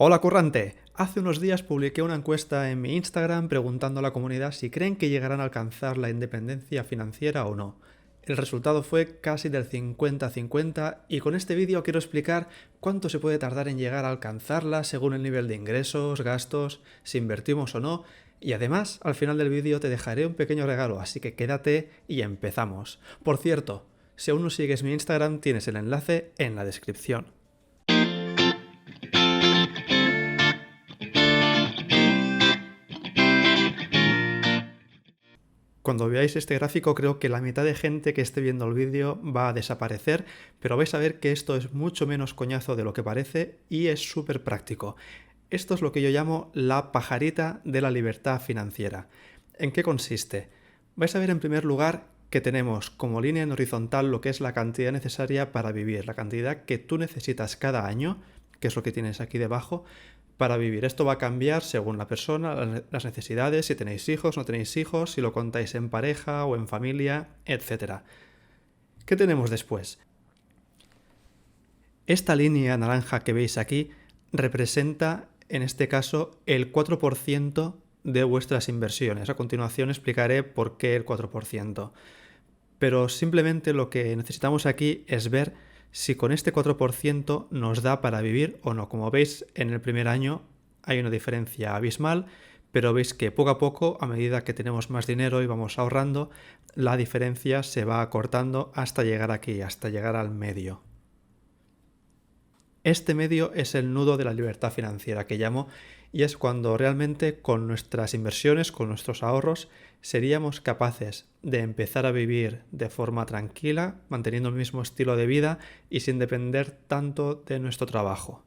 Hola currante, hace unos días publiqué una encuesta en mi Instagram preguntando a la comunidad si creen que llegarán a alcanzar la independencia financiera o no. El resultado fue casi del 50-50 y con este vídeo quiero explicar cuánto se puede tardar en llegar a alcanzarla según el nivel de ingresos, gastos, si invertimos o no, y además al final del vídeo te dejaré un pequeño regalo, así que quédate y empezamos. Por cierto, si aún no sigues mi Instagram tienes el enlace en la descripción. Cuando veáis este gráfico creo que la mitad de gente que esté viendo el vídeo va a desaparecer, pero vais a ver que esto es mucho menos coñazo de lo que parece y es súper práctico. Esto es lo que yo llamo la pajarita de la libertad financiera. ¿En qué consiste? Vais a ver en primer lugar que tenemos como línea en horizontal lo que es la cantidad necesaria para vivir, la cantidad que tú necesitas cada año, que es lo que tienes aquí debajo, para vivir. Esto va a cambiar según la persona, las necesidades, si tenéis hijos, no tenéis hijos, si lo contáis en pareja o en familia, etc. ¿Qué tenemos después? Esta línea naranja que veis aquí representa, en este caso, el 4% de vuestras inversiones. A continuación explicaré por qué el 4%. Pero simplemente lo que necesitamos aquí es ver si con este 4% nos da para vivir o no. Como veis, en el primer año hay una diferencia abismal, pero veis que poco a poco, a medida que tenemos más dinero y vamos ahorrando, la diferencia se va acortando hasta llegar aquí, hasta llegar al medio. Este medio es el nudo de la libertad financiera que llamo, y es cuando realmente con nuestras inversiones, con nuestros ahorros, seríamos capaces de empezar a vivir de forma tranquila, manteniendo el mismo estilo de vida y sin depender tanto de nuestro trabajo.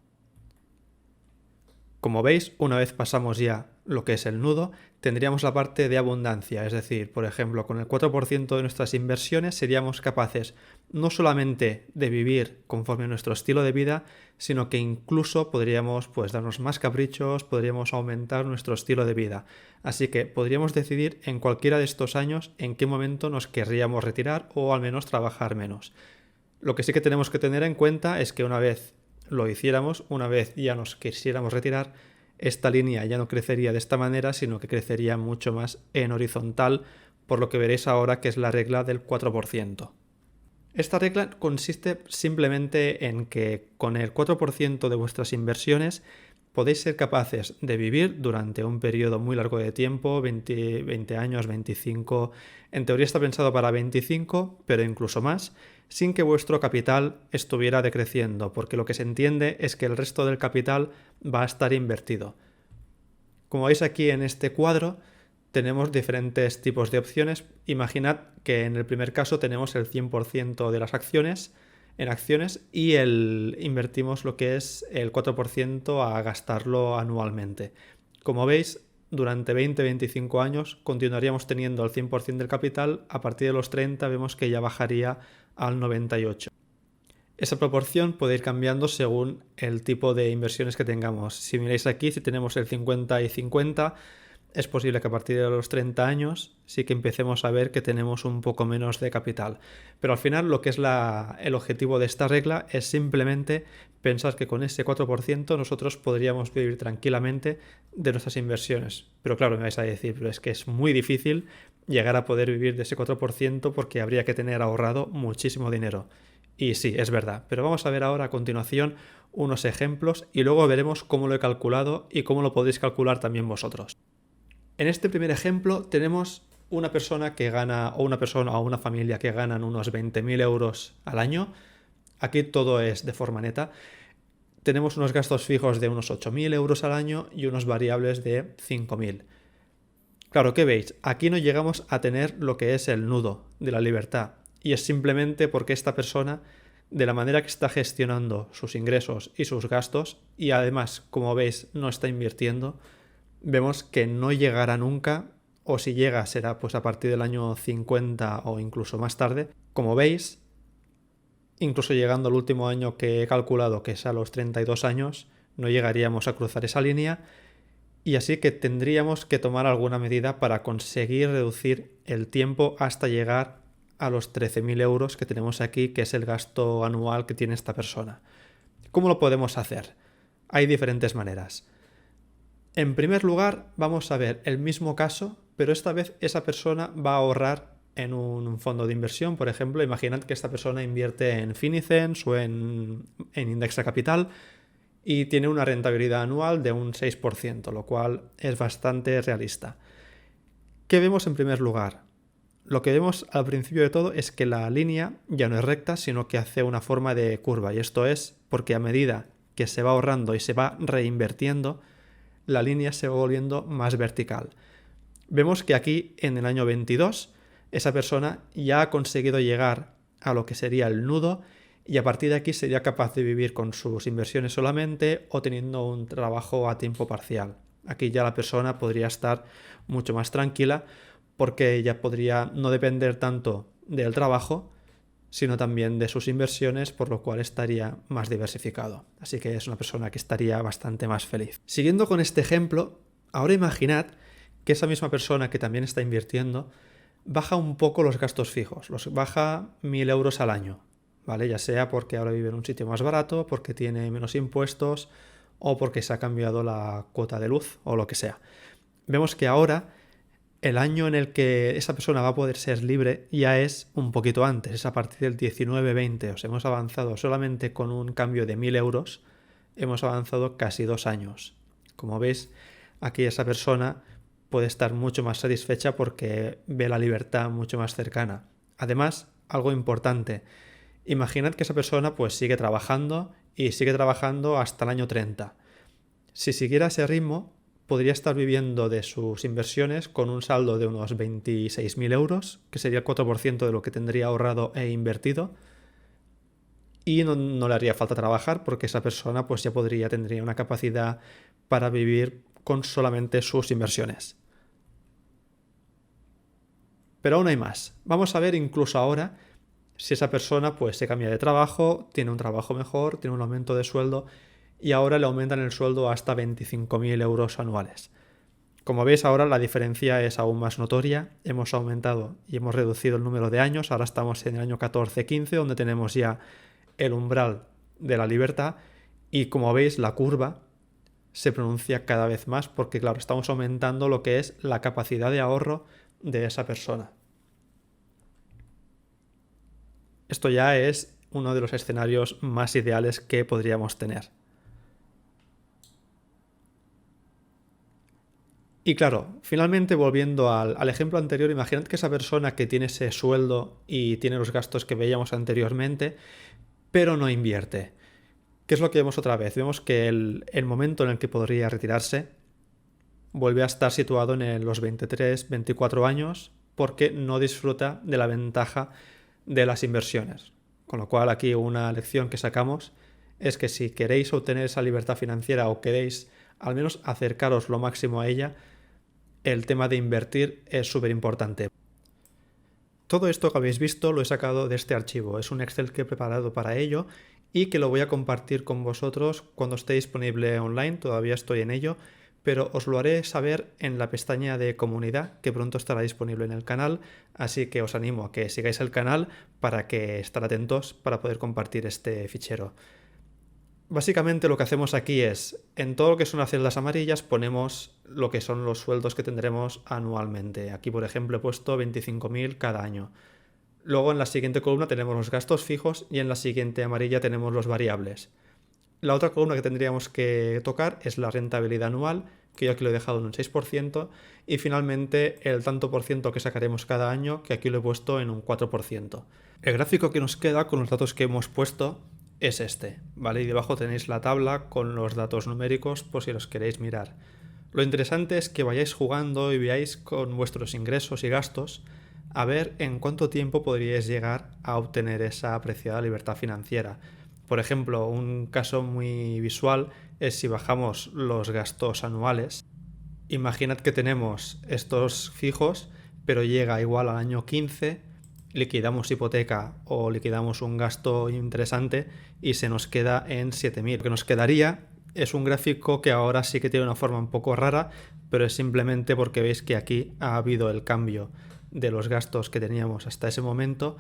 Como veis, una vez pasamos ya lo que es el nudo, tendríamos la parte de abundancia, es decir, por ejemplo, con el 4% de nuestras inversiones seríamos capaces no solamente de vivir conforme a nuestro estilo de vida, sino que incluso podríamos darnos más caprichos, podríamos aumentar nuestro estilo de vida. Así que podríamos decidir en cualquiera de estos años en qué momento nos querríamos retirar o al menos trabajar menos. Lo que sí que tenemos que tener en cuenta es que una vez lo hiciéramos, una vez ya nos quisiéramos retirar, esta línea ya no crecería de esta manera, sino que crecería mucho más en horizontal, por lo que veréis ahora que es la regla del 4%. Esta regla consiste simplemente en que con el 4% de vuestras inversiones podéis ser capaces de vivir durante un periodo muy largo de tiempo, 20 años, 25, en teoría está pensado para 25, pero incluso más, sin que vuestro capital estuviera decreciendo, porque lo que se entiende es que el resto del capital va a estar invertido. Como veis aquí en este cuadro, tenemos diferentes tipos de opciones. Imaginad que en el primer caso tenemos el 100% de las acciones en acciones y invertimos lo que es el 4% a gastarlo anualmente. Como veis, durante 20-25 años continuaríamos teniendo el 100% del capital. A partir de los 30 vemos que ya bajaría al 98%. Esa proporción puede ir cambiando según el tipo de inversiones que tengamos. Si miráis aquí, si tenemos el 50 y 50, es posible que a partir de los 30 años sí que empecemos a ver que tenemos un poco menos de capital. Pero al final lo que es el objetivo de esta regla es simplemente pensar que con ese 4% nosotros podríamos vivir tranquilamente de nuestras inversiones. Pero claro, me vais a decir, pero es que es muy difícil llegar a poder vivir de ese 4% porque habría que tener ahorrado muchísimo dinero. Y sí, es verdad, pero vamos a ver ahora a continuación unos ejemplos y luego veremos cómo lo he calculado y cómo lo podéis calcular también vosotros. En este primer ejemplo tenemos una persona que gana, o una familia que ganan unos 20.000 euros al año. Aquí todo es de forma neta. Tenemos unos gastos fijos de unos 8.000 euros al año y unos variables de 5.000. Claro, ¿qué veis? Aquí no llegamos a tener lo que es el nudo de la libertad. Y es simplemente porque esta persona, de la manera que está gestionando sus ingresos y sus gastos, y además, como veis, no está invirtiendo, vemos que no llegará nunca, o si llega será pues a partir del año 50 o incluso más tarde. Como veis, incluso llegando al último año que he calculado, que es a los 32 años, no llegaríamos a cruzar esa línea, y así que tendríamos que tomar alguna medida para conseguir reducir el tiempo hasta llegar a los 13.000 euros que tenemos aquí, que es el gasto anual que tiene esta persona. ¿Cómo lo podemos hacer? Hay diferentes maneras. En primer lugar, vamos a ver el mismo caso, pero esta vez esa persona va a ahorrar en un fondo de inversión. Por ejemplo, imaginad que esta persona invierte en Finicens o en Indexa Capital y tiene una rentabilidad anual de un 6%, lo cual es bastante realista. ¿Qué vemos en primer lugar? Lo que vemos al principio de todo es que la línea ya no es recta, sino que hace una forma de curva, y esto es porque a medida que se va ahorrando y se va reinvirtiendo, la línea se va volviendo más vertical. Vemos que aquí en el año 22 esa persona ya ha conseguido llegar a lo que sería el nudo y a partir de aquí sería capaz de vivir con sus inversiones solamente o teniendo un trabajo a tiempo parcial. Aquí ya la persona podría estar mucho más tranquila porque ya podría no depender tanto del trabajo, sino también de sus inversiones, por lo cual estaría más diversificado. Así que es una persona que estaría bastante más feliz. Siguiendo con este ejemplo, ahora imaginad que esa misma persona que también está invirtiendo baja un poco los gastos fijos, los baja 1.000 euros al año, ¿vale? Ya sea porque ahora vive en un sitio más barato, porque tiene menos impuestos o porque se ha cambiado la cuota de luz o lo que sea. Vemos que ahora el año en el que esa persona va a poder ser libre ya es un poquito antes, es a partir del 19-20. O sea, hemos avanzado solamente con un cambio de 1.000 euros, hemos avanzado casi 2 años. Como veis, aquí esa persona puede estar mucho más satisfecha porque ve la libertad mucho más cercana. Además, algo importante, imaginad que esa persona pues sigue trabajando y sigue trabajando hasta el año 30. Si siguiera ese ritmo, podría estar viviendo de sus inversiones con un saldo de unos 26.000 euros, que sería el 4% de lo que tendría ahorrado e invertido, y no le haría falta trabajar porque esa persona pues ya tendría una capacidad para vivir con solamente sus inversiones. Pero aún hay más. Vamos a ver incluso ahora si esa persona pues se cambia de trabajo, tiene un trabajo mejor, tiene un aumento de sueldo y ahora le aumentan el sueldo hasta 25.000 euros anuales. Como veis, ahora la diferencia es aún más notoria. Hemos aumentado y hemos reducido el número de años. Ahora estamos en el año 14-15, donde tenemos ya el umbral de la libertad. Y como veis, la curva se pronuncia cada vez más porque, claro, estamos aumentando lo que es la capacidad de ahorro de esa persona. Esto ya es uno de los escenarios más ideales que podríamos tener. Y claro, finalmente volviendo al ejemplo anterior, imaginad que esa persona que tiene ese sueldo y tiene los gastos que veíamos anteriormente, pero no invierte. ¿Qué es lo que vemos otra vez? Vemos que el momento en el que podría retirarse vuelve a estar situado en los 23-24 años porque no disfruta de la ventaja de las inversiones. Con lo cual aquí una lección que sacamos es que si queréis obtener esa libertad financiera o queréis al menos acercaros lo máximo a ella, el tema de invertir es súper importante. Todo esto que habéis visto lo he sacado de este archivo. Es un Excel que he preparado para ello y que lo voy a compartir con vosotros cuando esté disponible online. Todavía estoy en ello, pero os lo haré saber en la pestaña de comunidad que pronto estará disponible en el canal. Así que os animo a que sigáis el canal para que estar atentos para poder compartir este fichero. Básicamente lo que hacemos aquí es, en todo lo que son las celdas amarillas, ponemos lo que son los sueldos que tendremos anualmente. Aquí, por ejemplo, he puesto 25.000 cada año. Luego en la siguiente columna tenemos los gastos fijos y en la siguiente amarilla tenemos los variables. La otra columna que tendríamos que tocar es la rentabilidad anual, que yo aquí lo he dejado en un 6%, y finalmente el tanto por ciento que sacaremos cada año, que aquí lo he puesto en un 4%. El gráfico que nos queda con los datos que hemos puesto es este, ¿vale? Y debajo tenéis la tabla con los datos numéricos por si los queréis mirar. Lo interesante es que vayáis jugando y veáis con vuestros ingresos y gastos a ver en cuánto tiempo podríais llegar a obtener esa apreciada libertad financiera. Por ejemplo, un caso muy visual es si bajamos los gastos anuales. Imaginad que tenemos estos fijos, pero llega igual al año 15, liquidamos hipoteca o liquidamos un gasto interesante y se nos queda en 7.000. Lo que nos quedaría es un gráfico que ahora sí que tiene una forma un poco rara, pero es simplemente porque veis que aquí ha habido el cambio de los gastos que teníamos hasta ese momento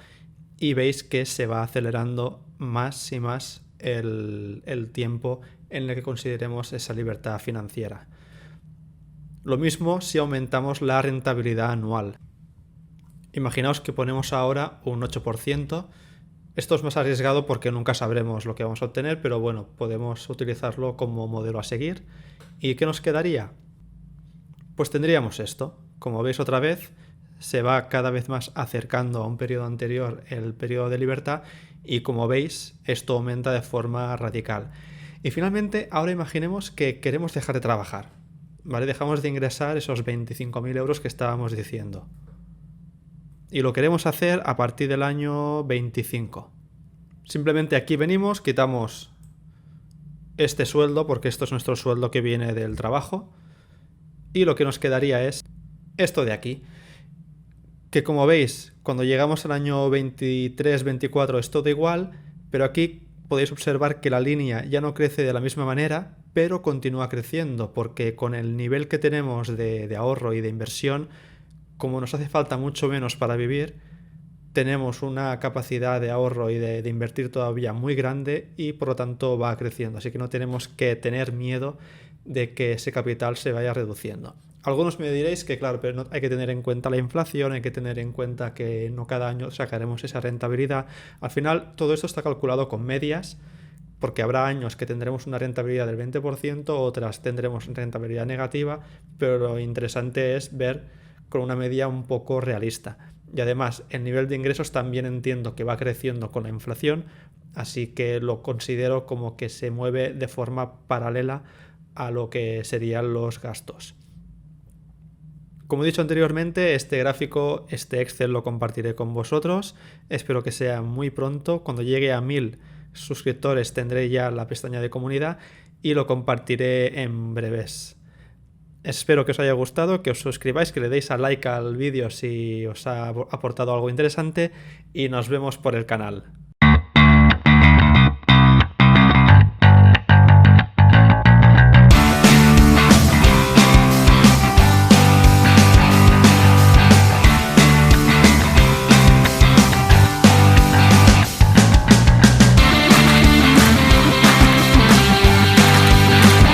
y veis que se va acelerando más y más el tiempo en el que consideremos esa libertad financiera. Lo mismo si aumentamos la rentabilidad anual. Imaginaos que ponemos ahora un 8%. Esto es más arriesgado porque nunca sabremos lo que vamos a obtener, pero bueno, podemos utilizarlo como modelo a seguir. ¿Y qué nos quedaría? Pues tendríamos esto. Como veis otra vez, se va cada vez más acercando a un periodo anterior, el periodo de libertad, y como veis, esto aumenta de forma radical. Y finalmente, ahora imaginemos que queremos dejar de trabajar, ¿vale? Dejamos de ingresar esos 25.000 euros que estábamos diciendo. Y lo queremos hacer a partir del año 25. Simplemente aquí venimos, quitamos este sueldo, porque esto es nuestro sueldo que viene del trabajo, y lo que nos quedaría es esto de aquí, que como veis, cuando llegamos al año 23-24 es todo igual, pero aquí podéis observar que la línea ya no crece de la misma manera, pero continúa creciendo, porque con el nivel que tenemos de ahorro y de inversión, como nos hace falta mucho menos para vivir, tenemos una capacidad de ahorro y de invertir todavía muy grande y por lo tanto va creciendo. Así que no tenemos que tener miedo de que ese capital se vaya reduciendo. Algunos me diréis que claro, pero no, hay que tener en cuenta la inflación, hay que tener en cuenta que no cada año sacaremos esa rentabilidad. Al final todo esto está calculado con medias, porque habrá años que tendremos una rentabilidad del 20%, otras tendremos rentabilidad negativa, pero lo interesante es ver con una media un poco realista. Y además, el nivel de ingresos también entiendo que va creciendo con la inflación, así que lo considero como que se mueve de forma paralela a lo que serían los gastos. Como he dicho anteriormente, este gráfico, este Excel lo compartiré con vosotros. Espero que sea muy pronto. Cuando llegue a 1000 suscriptores tendré ya la pestaña de comunidad y lo compartiré en breves. Espero que os haya gustado, que os suscribáis, que le deis a like al vídeo si os ha aportado algo interesante y nos vemos por el canal.